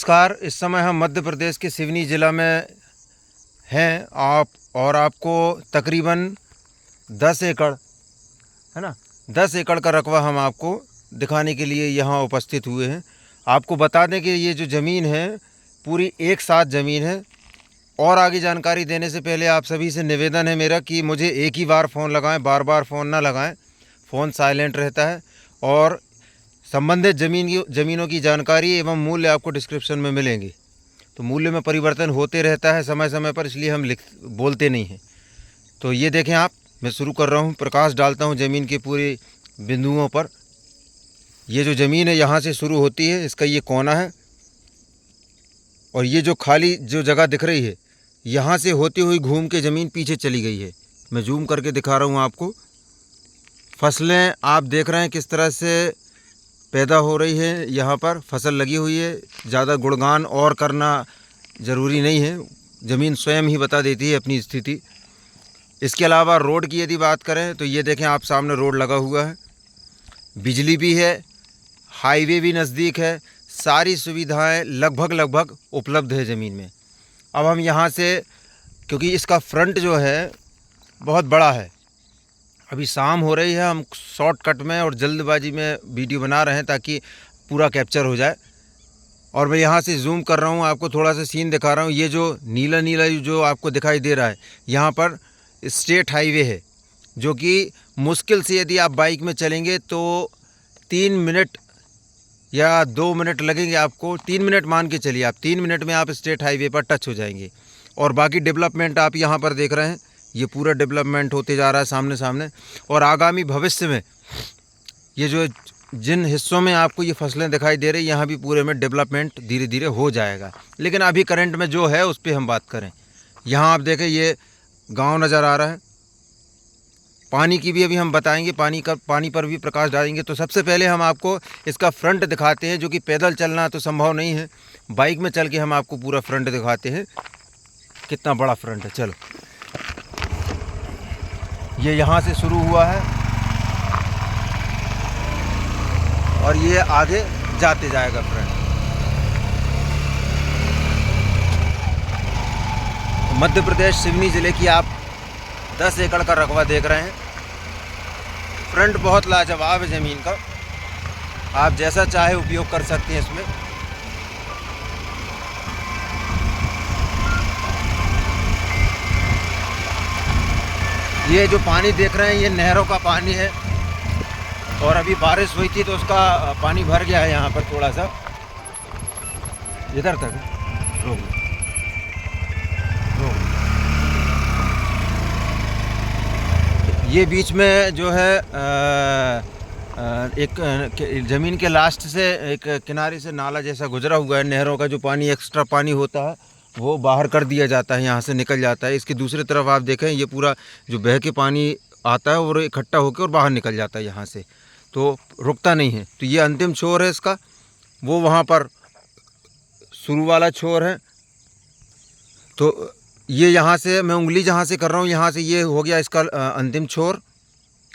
नमस्कार। इस समय हम मध्य प्रदेश के सिवनी ज़िला में हैं और आपको तकरीबन 10 एकड़ है ना 10 एकड़ का रकबा हम आपको दिखाने के लिए यहाँ उपस्थित हुए हैं। आपको बता दें कि ये जो ज़मीन है पूरी एक साथ ज़मीन है। और आगे जानकारी देने से पहले आप सभी से निवेदन है मेरा कि मुझे एक ही बार फ़ोन लगाएं, बार बार फ़ोन ना लगाएं, फ़ोन साइलेंट रहता है। और संबंधित ज़मीनों की जानकारी एवं मूल्य आपको डिस्क्रिप्शन में मिलेंगे। तो मूल्य में परिवर्तन होते रहता है समय समय पर, इसलिए हम बोलते नहीं हैं। तो ये देखें आप, मैं शुरू कर रहा हूँ, प्रकाश डालता हूँ ज़मीन के पूरे बिंदुओं पर। ये जो ज़मीन है यहाँ से शुरू होती है, इसका ये कोना है, और ये जो खाली जो जगह दिख रही है यहाँ से होती हुई घूम के ज़मीन पीछे चली गई है। मैं जूम करके दिखा रहा हूँ आपको। फसलें आप देख रहे हैं किस तरह से पैदा हो रही है। यहाँ पर फसल लगी हुई है। ज़्यादा गुणगान और करना ज़रूरी नहीं है, ज़मीन स्वयं ही बता देती है अपनी स्थिति। इसके अलावा रोड की यदि बात करें तो ये देखें आप, सामने रोड लगा हुआ है, बिजली भी है, हाईवे भी नज़दीक है, सारी सुविधाएं लगभग उपलब्ध है ज़मीन में। अब हम यहाँ से, क्योंकि इसका फ्रंट जो है बहुत बड़ा है, अभी शाम हो रही है, हम शॉर्टकट में और जल्दबाजी में वीडियो बना रहे हैं ताकि पूरा कैप्चर हो जाए। और मैं यहाँ से जूम कर रहा हूँ, आपको थोड़ा सा सीन दिखा रहा हूँ। ये जो नीला नीला जो आपको दिखाई दे रहा है, यहाँ पर स्टेट हाईवे है, जो कि मुश्किल से यदि आप बाइक में चलेंगे तो 3 मिनट या 2 मिनट लगेंगे आपको। 3 मिनट मान के चलिए आप, 3 मिनट में आप स्टेट हाईवे पर टच हो जाएंगे। और बाकी डेवलपमेंट आप यहाँ पर देख रहे हैं, ये पूरा डेवलपमेंट होते जा रहा है सामने सामने। और आगामी भविष्य में ये जो जिन हिस्सों में आपको ये फसलें दिखाई दे रही, यहाँ भी पूरे में डेवलपमेंट धीरे धीरे हो जाएगा। लेकिन अभी करंट में जो है उस पर हम बात करें, यहाँ आप देखें ये गांव नज़र आ रहा है। पानी की भी अभी हम बताएंगे, पानी पर भी प्रकाश डालेंगे। तो सबसे पहले हम आपको इसका फ्रंट दिखाते हैं, जो कि पैदल चलना तो संभव नहीं है, बाइक में चल के हम आपको पूरा फ्रंट दिखाते हैं। कितना बड़ा फ्रंट है। चलो, ये यहाँ से शुरू हुआ है और ये आगे जाते जाएगा फ्रंट। मध्य प्रदेश सिवनी ज़िले की आप 10 एकड़ का रकबा देख रहे हैं। फ्रंट बहुत लाजवाब है ज़मीन का, आप जैसा चाहे उपयोग कर सकते हैं इसमें। ये जो पानी देख रहे हैं ये नहरों का पानी है, और अभी बारिश हुई थी तो उसका पानी भर गया है यहाँ पर थोड़ा सा, इधर तक। रोक ये बीच में जो है एक ज़मीन के लास्ट से एक किनारे से नाला जैसा गुजरा हुआ है। नहरों का जो पानी, एक्स्ट्रा पानी होता है, वो बाहर कर दिया जाता है, यहाँ से निकल जाता है। इसकी दूसरी तरफ आप देखें, ये पूरा जो बह के पानी आता है और इकट्ठा होकर और बाहर निकल जाता है यहाँ से, तो रुकता नहीं है। तो ये अंतिम छोर है इसका, वो वहाँ पर शुरू वाला छोर है। तो ये यहाँ से मैं उंगली जहाँ से कर रहा हूँ, यहाँ से ये हो गया इसका अंतिम छोर।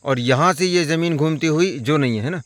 और यहाँ से ये ज़मीन घूमती हुई जो नहीं है ना,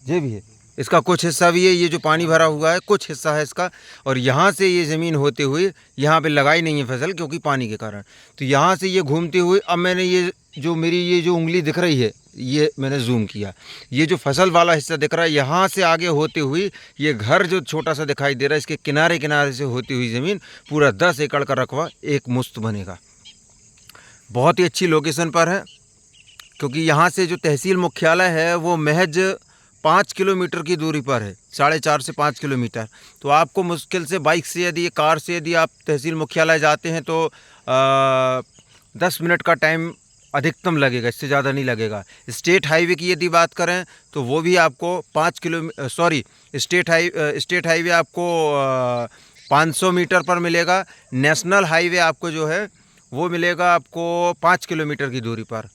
ये भी है, इसका कुछ हिस्सा भी है। ये जो पानी भरा हुआ है कुछ हिस्सा है इसका, और यहाँ से ये ज़मीन होते हुए, यहाँ पे लगाई नहीं है फसल क्योंकि पानी के कारण, तो यहाँ से ये घूमती हुई, अब मैंने ये जो मेरी ये जो उंगली दिख रही है, ये मैंने जूम किया, ये जो फसल वाला हिस्सा दिख रहा है, यहाँ से आगे होती हुई ये घर जो छोटा सा दिखाई दे रहा है, इसके किनारे किनारे से होती हुई ज़मीन पूरा 10 एकड़ का रकबा एक मुश्त बनेगा। बहुत ही अच्छी लोकेशन पर है, क्योंकि यहाँ से जो तहसील मुख्यालय है वो महज 5 किलोमीटर की दूरी पर है, 4.5 से 5 किलोमीटर। तो आपको मुश्किल से बाइक से यदि कार से यदि आप तहसील मुख्यालय जाते हैं तो 10 मिनट का टाइम अधिकतम लगेगा, इससे ज़्यादा नहीं लगेगा। स्टेट हाईवे की यदि बात करें तो वो भी आपको स्टेट हाईवे आपको 500 मीटर पर मिलेगा। नेशनल हाईवे आपको जो है वो मिलेगा आपको 5 किलोमीटर की दूरी पर।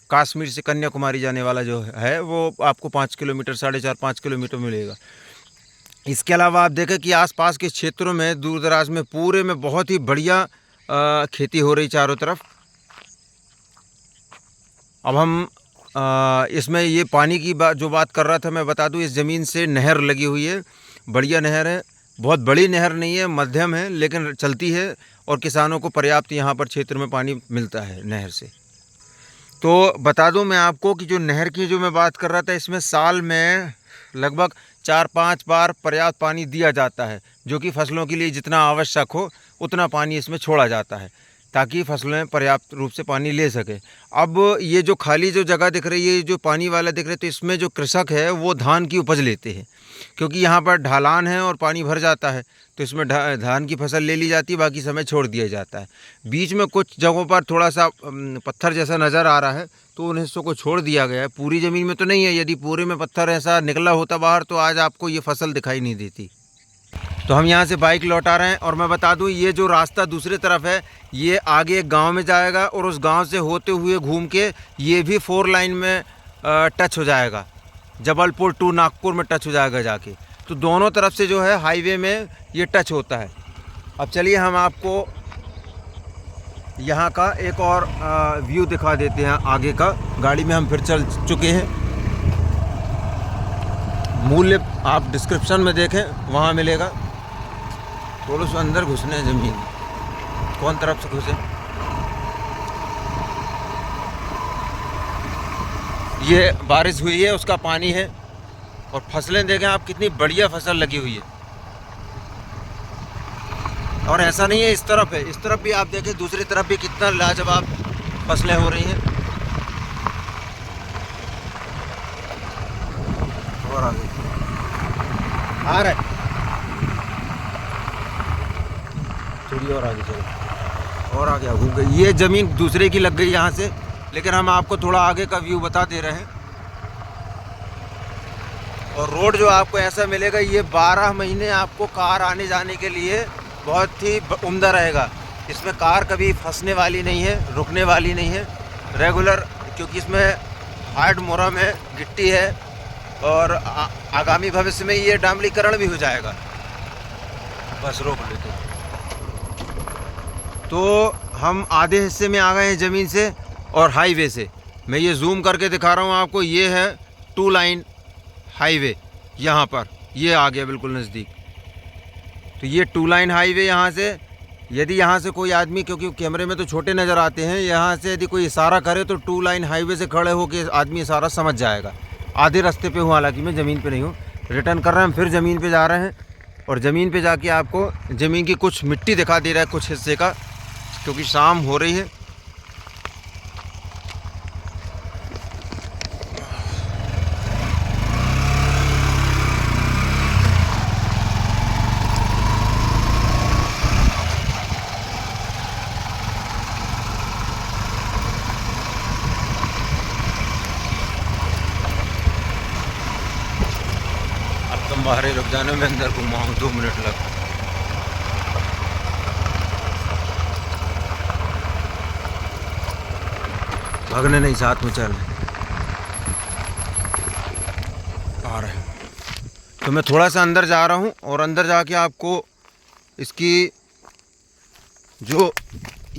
कश्मीर से कन्याकुमारी जाने वाला जो है वो आपको 5 किलोमीटर, 4.5-5 किलोमीटर मिलेगा। इसके अलावा आप देखें कि आसपास के क्षेत्रों में, दूर दराज में, पूरे में बहुत ही बढ़िया खेती हो रही चारों तरफ। अब हम इसमें ये पानी की जो बात कर रहा था, मैं बता दूं, इस ज़मीन से नहर लगी हुई है, बढ़िया नहर है। बहुत बड़ी नहर नहीं है, मध्यम है, लेकिन चलती है और किसानों को पर्याप्त यहाँ पर क्षेत्र में पानी मिलता है नहर से। तो बता दूं मैं आपको कि जो नहर की जो मैं बात कर रहा था, इसमें साल में लगभग 4-5 बार पर्याप्त पानी दिया जाता है, जो कि फसलों के लिए जितना आवश्यक हो उतना पानी इसमें छोड़ा जाता है, ताकि फसलें पर्याप्त रूप से पानी ले सकें। अब ये जो खाली जो जगह दिख रही है, जो पानी वाला दिख रहा है, तो इसमें जो कृषक है वो धान की उपज लेते हैं, क्योंकि यहाँ पर ढलान है और पानी भर जाता है, तो इसमें धान की फसल ले ली जाती है, बाकी समय छोड़ दिया जाता है। बीच में कुछ जगहों पर थोड़ा सा पत्थर जैसा नज़र आ रहा है, तो उन हिस्सों को छोड़ दिया गया है। पूरी ज़मीन में तो नहीं है, यदि पूरे में पत्थर ऐसा निकला होता बाहर तो आज आपको ये फसल दिखाई नहीं देती। तो हम यहाँ से बाइक लौटा रहे हैं, और मैं बता दूँ ये जो रास्ता दूसरी तरफ है, ये आगे एक गाँव में जाएगा और उस गाँव से होते हुए घूम के ये भी 4 लाइन में टच हो जाएगा, जबलपुर टू नागपुर में टच हो जाएगा जाके। तो दोनों तरफ से जो है हाईवे में ये टच होता है। अब चलिए हम आपको यहाँ का एक और व्यू दिखा देते हैं आगे का। गाड़ी में हम फिर चल चुके हैं। मूल्य आप डिस्क्रिप्शन में देखें, वहाँ मिलेगा। थोड़ा सा अंदर घुसने ज़मीन, कौन तरफ से घुसे? ये बारिश हुई है उसका पानी है, और फसलें देखें आप, कितनी बढ़िया फसल लगी हुई है। और ऐसा नहीं है इस तरफ है, इस तरफ भी आप देखें, दूसरी तरफ भी कितना लाजवाब फसलें हो रही हैं। और आगे आ रहा है, थोड़ी और आगे चलो, और आगे घूम गई। ये ज़मीन दूसरे की लग गई यहाँ से, लेकिन हम आपको थोड़ा आगे का व्यू बता दे रहे हैं। और रोड जो आपको ऐसा मिलेगा, ये 12 महीने आपको कार आने जाने के लिए बहुत ही उम्दा रहेगा। इसमें कार कभी फंसने वाली नहीं है, रुकने वाली नहीं है, रेगुलर, क्योंकि इसमें हार्ड मोरम है, गिट्टी है, और आगामी भविष्य में ये डामरीकरण भी हो जाएगा। बस रोक लेते। तो हम आधे हिस्से में आ गए हैं ज़मीन से और हाईवे से। मैं ये जूम करके दिखा रहा हूँ आपको, ये है 2 लाइन हाईवे। यहाँ पर ये आ गया बिल्कुल नज़दीक। तो ये 2 लाइन हाईवे यहाँ से, यदि यहाँ से कोई आदमी, क्योंकि कैमरे में तो छोटे नज़र आते हैं, यहाँ से यदि कोई इशारा करे तो 2 लाइन हाईवे से खड़े होकर आदमी इशारा समझ जाएगा। आधे रास्ते पे हूँ, हालांकि मैं ज़मीन पे नहीं हूँ। रिटर्न कर रहे हैं हम, फिर ज़मीन पे जा रहे हैं, और ज़मीन पे जाके आपको ज़मीन की कुछ मिट्टी दिखा दे रहा है, कुछ हिस्से का, क्योंकि शाम हो रही है। तुम बाहर ही रुक जाने में अंदर घुमाऊँ, 2 मिनट लग। भागने नहीं, साथ में चल आ रहे हैं। तो मैं थोड़ा सा अंदर जा रहा हूँ, और अंदर जाके आपको इसकी जो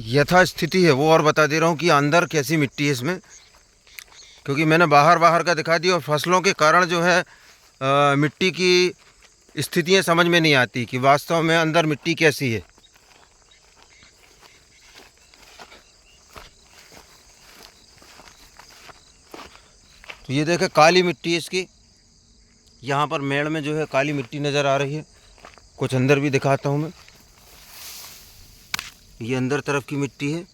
यथास्थिति है वो और बता दे रहा हूँ कि अंदर कैसी मिट्टी है इसमें, क्योंकि मैंने बाहर का दिखा दिया, और फसलों के कारण जो है मिट्टी की स्थितियाँ समझ में नहीं आती कि वास्तव में अंदर मिट्टी कैसी है। तो ये देखें, काली मिट्टी है इसकी, यहाँ पर मेड़ में जो है काली मिट्टी नज़र आ रही है। कुछ अंदर भी दिखाता हूँ मैं, ये अंदर तरफ की मिट्टी है।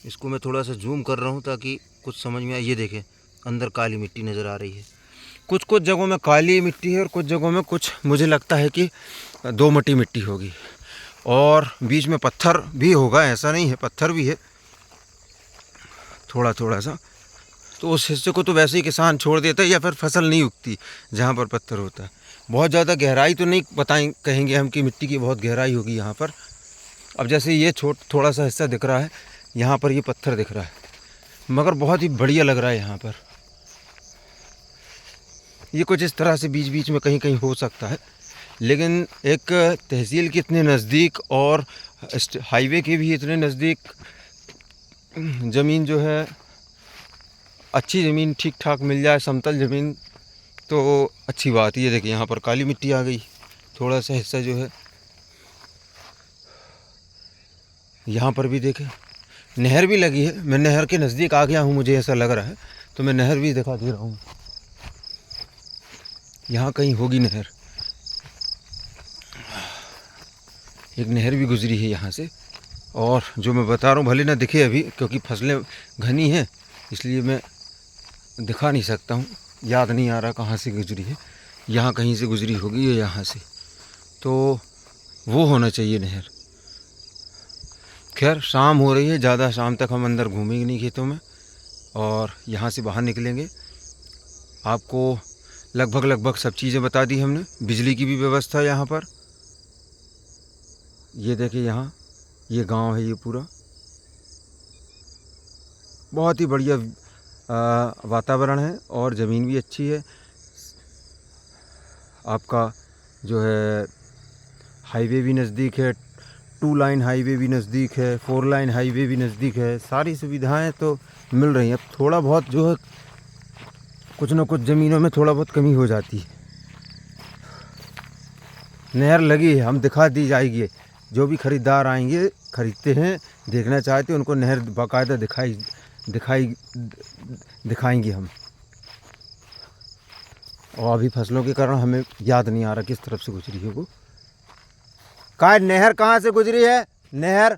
इसको मैं थोड़ा सा जूम कर रहा हूँ ताकि कुछ समझ में आए। ये देखें, अंदर काली मिट्टी नज़र आ रही है। कुछ जगहों में काली मिट्टी है, और कुछ जगहों में कुछ मुझे लगता है कि दोमटी मिट्टी होगी, और बीच में पत्थर भी होगा, ऐसा नहीं है, पत्थर भी है थोड़ा सा। तो उस हिस्से को तो वैसे ही किसान छोड़ देता है, या फिर फसल नहीं उगती जहाँ पर पत्थर होता है। बहुत ज़्यादा गहराई तो नहीं कहेंगे हम कि मिट्टी की बहुत गहराई होगी यहाँ पर। अब जैसे ये थोड़ा सा हिस्सा दिख रहा है, यहाँ पर ये पत्थर दिख रहा है, मगर बहुत ही बढ़िया लग रहा है यहाँ पर। ये कुछ इस तरह से बीच बीच में कहीं हो सकता है, लेकिन एक तहसील के इतने नज़दीक और हाईवे के भी इतने नज़दीक ज़मीन जो है, अच्छी ज़मीन ठीक ठाक मिल जाए, समतल ज़मीन, तो अच्छी बात ये देखिए यहाँ पर काली मिट्टी आ गई, थोड़ा सा हिस्सा जो है यहाँ पर भी देखें नहर भी लगी है। मैं नहर के नज़दीक आ गया हूँ, मुझे ऐसा लग रहा है, तो मैं नहर भी दिखा दे रहा हूँ। यहाँ कहीं होगी नहर, एक नहर भी गुजरी है यहाँ से। और जो मैं बता रहा हूँ भले ना दिखे अभी, क्योंकि फसलें घनी हैं इसलिए मैं दिखा नहीं सकता हूँ, याद नहीं आ रहा कहाँ से गुजरी है। यहाँ कहीं से गुजरी होगी या यहाँ से, तो वो होना चाहिए नहर। खैर शाम हो रही है, ज़्यादा शाम तक हम अंदर घूमेंगे नहीं खेतों में, और यहाँ से बाहर निकलेंगे। आपको लगभग सब चीज़ें बता दी हमने। बिजली की भी व्यवस्था यहाँ पर, ये देखिए यहाँ ये गांव है, ये पूरा बहुत ही बढ़िया वातावरण है और ज़मीन भी अच्छी है। आपका जो है हाईवे भी नज़दीक है, 2 लाइन हाईवे भी नज़दीक है, 4 लाइन हाईवे भी नज़दीक है, सारी सुविधाएं तो मिल रही हैं। अब थोड़ा बहुत जो है कुछ न कुछ ज़मीनों में थोड़ा बहुत कमी हो जाती है। नहर लगी है, हम दिखा दी जाएगी, जो भी ख़रीदार आएंगे ख़रीदते हैं देखना चाहते हैं उनको नहर बाकायदा दिखाएंगे हम। और अभी फसलों के कारण हमें याद नहीं आ रहा किस तरफ से गुजरी है वो। नहर कहाँ से गुजरी है? नहर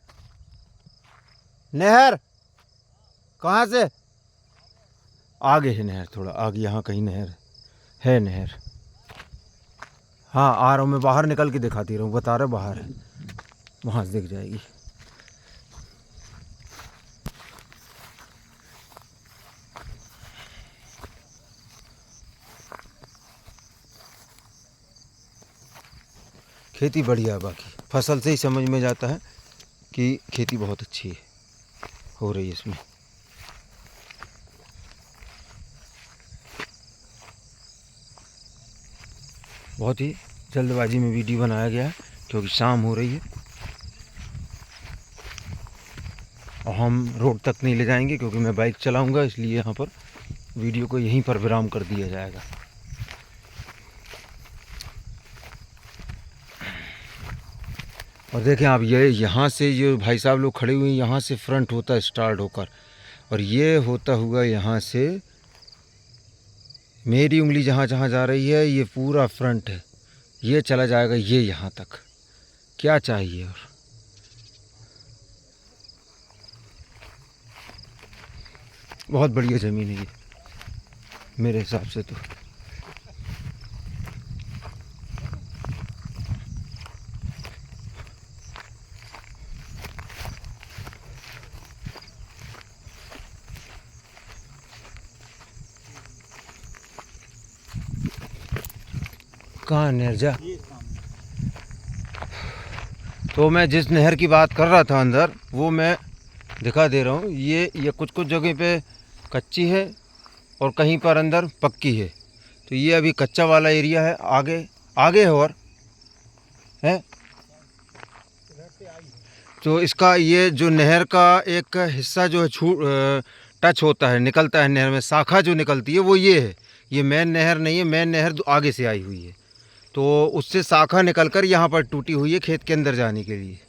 कहाँ से? आगे है नहर, थोड़ा आगे यहाँ कहीं नहर है नहर। हाँ आ रहा हूँ मैं, बाहर निकल के दिखाती रहा हूँ, बता रहा बाहर है, वहाँ से दिख जाएगी। खेती बढ़िया है, बाकी फसल से ही समझ में जाता है कि खेती बहुत अच्छी है हो रही है इसमें। बहुत ही जल्दबाजी में वीडियो बनाया गया है क्योंकि शाम हो रही है और हम रोड तक नहीं ले जाएंगे क्योंकि मैं बाइक चलाऊंगा, इसलिए यहाँ पर वीडियो को यहीं पर विराम कर दिया जाएगा। और देखें आप, ये यहाँ से जो भाई साहब लोग खड़े हुए हैं, यहाँ से फ्रंट होता है स्टार्ट होकर, और ये होता हुआ यहाँ से मेरी उंगली जहाँ जहाँ जा रही है ये पूरा फ्रंट है, ये चला जाएगा ये यहाँ तक। क्या चाहिए और बहुत बढ़िया ज़मीन है ये मेरे हिसाब से तो। कहाँ नहर जा? तो मैं जिस नहर की बात कर रहा था अंदर, वो मैं दिखा दे रहा हूँ। ये कुछ जगह पे कच्ची है और कहीं पर अंदर पक्की है। तो ये अभी कच्चा वाला एरिया है, आगे है और है। तो इसका ये जो नहर का एक हिस्सा जो है टच होता है, निकलता है नहर में, शाखा जो निकलती है वो ये है। ये मेन नहर नहीं है, मेन नहर आगे से आई हुई है, तो उससे शाखा निकलकर यहाँ पर टूटी हुई है खेत के अंदर जाने के लिए।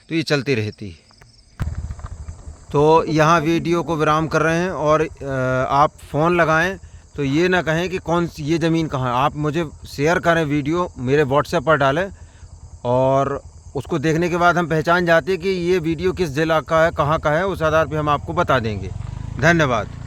तो ये चलती रहती है। तो यहाँ वीडियो को विराम कर रहे हैं, और आप फ़ोन लगाएं तो ये ना कहें कि कौन सी ये ज़मीन कहाँ है। आप मुझे शेयर करें, वीडियो मेरे व्हाट्सएप पर डालें, और उसको देखने के बाद हम पहचान जाते हैं कि ये वीडियो किस ज़िला का है, कहाँ का है, उस आधार पे हम आपको बता देंगे। धन्यवाद।